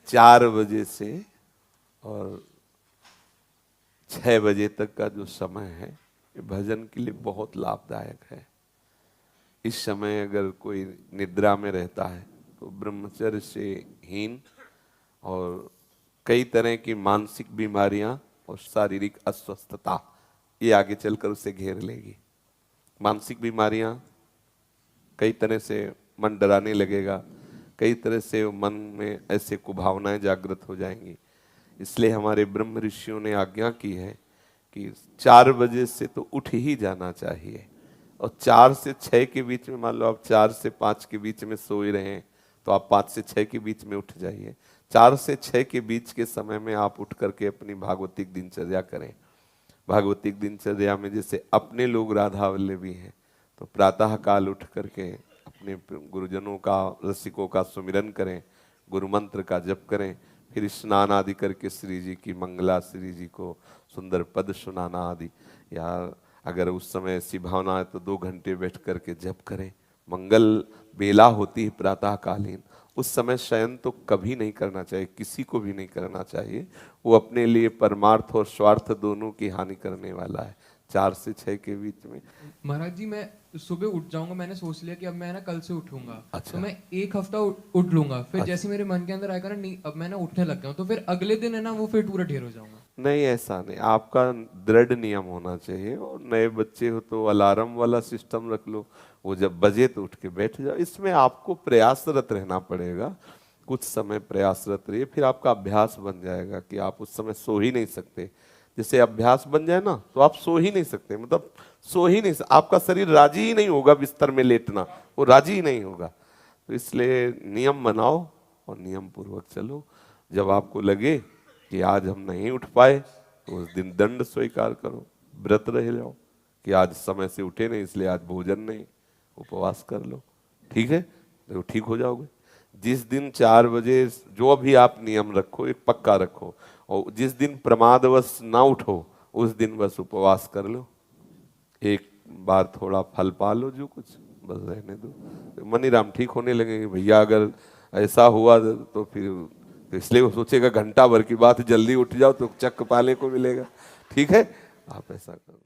4 बजे से और 6 बजे तक का जो समय है ये भजन के लिए बहुत लाभदायक है। इस समय अगर कोई निद्रा में रहता है तो ब्रह्मचर्य से हीन और कई तरह की मानसिक बीमारियां और शारीरिक अस्वस्थता ये आगे चलकर उसे घेर लेगी। मानसिक बीमारियां, कई तरह से मन डराने लगेगा, कई तरह से मन में ऐसे कुभावनाएं जागृत हो जाएंगी। इसलिए हमारे ब्रह्म ऋषियों ने आज्ञा की है कि 4 बजे से तो उठ ही जाना चाहिए और 4 से 6 के बीच में, मान लो आप 4 से 5 के बीच में सो ही रहे हैं तो आप 5 से 6 के बीच में उठ जाइए। 4 से 6 के बीच के समय में आप उठ करके अपनी भागवतिक दिनचर्या करें। भागवतिक दिनचर्या में जैसे अपने लोग राधा वल्लभी हैं तो प्रातः काल उठ करके अपने गुरुजनों का, रसिकों का सुमिरन करें, गुरु मंत्र का जप करें, फिर स्नान आदि करके श्री जी की मंगला, श्री जी को सुंदर पद सुनाना आदि, या अगर उस समय ऐसी भावना है तो 2 घंटे बैठ करके जप करें। मंगल बेला होती है प्रातः कालीन, उस समय शयन तो कभी नहीं करना चाहिए, किसी को भी नहीं करना चाहिए। वो अपने लिए परमार्थ और स्वार्थ दोनों की हानि करने वाला है। 4 से 6 के बीच में। महाराज जी मैं सुबह उठ जाऊंगा, मैंने सोच लिया कि अब मैं ना कल से उठूंगा। अच्छा। तो मैं 1 हफ्ता उठ लूंगा, फिर अच्छा। जैसे मेरे मन के अंदर आएगा ना, नहीं अब मैं ना उठने लग गया हूँ, तो फिर अगले दिन है ना वो फिर पूरा ढेर हो जाऊंगा। नहीं, ऐसा नहीं, आपका दृढ़ नियम होना चाहिए। और नए बच्चे हो तो अलार्म वाला सिस्टम रख लो, वो जब बजे तो उठ के बैठ जाओ। इसमें आपको प्रयासरत रहना पड़ेगा, कुछ समय प्रयासरत रहिए, फिर आपका अभ्यास बन जाएगा कि आप उस समय सो ही नहीं सकते। जैसे अभ्यास बन जाए ना तो आप सो ही नहीं सकते, मतलब सो ही नहीं आपका शरीर राजी ही नहीं होगा बिस्तर में लेटना, वो राजी ही नहीं होगा। तो इसलिए नियम बनाओ और नियम पूर्वक चलो। जब आपको लगे कि आज हम नहीं उठ पाए तो उस दिन दंड स्वीकार करो, व्रत रह जाओ कि आज समय से उठे नहीं इसलिए आज भोजन नहीं, उपवास कर लो। ठीक है, तो ठीक हो जाओगे। जिस दिन 4 बजे जो भी आप नियम रखो एक पक्का रखो, और जिस दिन प्रमादवश ना उठो उस दिन बस उपवास कर लो, एक बार थोड़ा फल पा लो, जो कुछ बस रहने दो। तो मनीराम ठीक होने लगेंगे। भैया अगर ऐसा हुआ तो फिर तो इसलिए वो सोचेगा घंटा भर की बात, जल्दी उठ जाओ तो चक्क पाले को मिलेगा। ठीक है, आप ऐसा करो।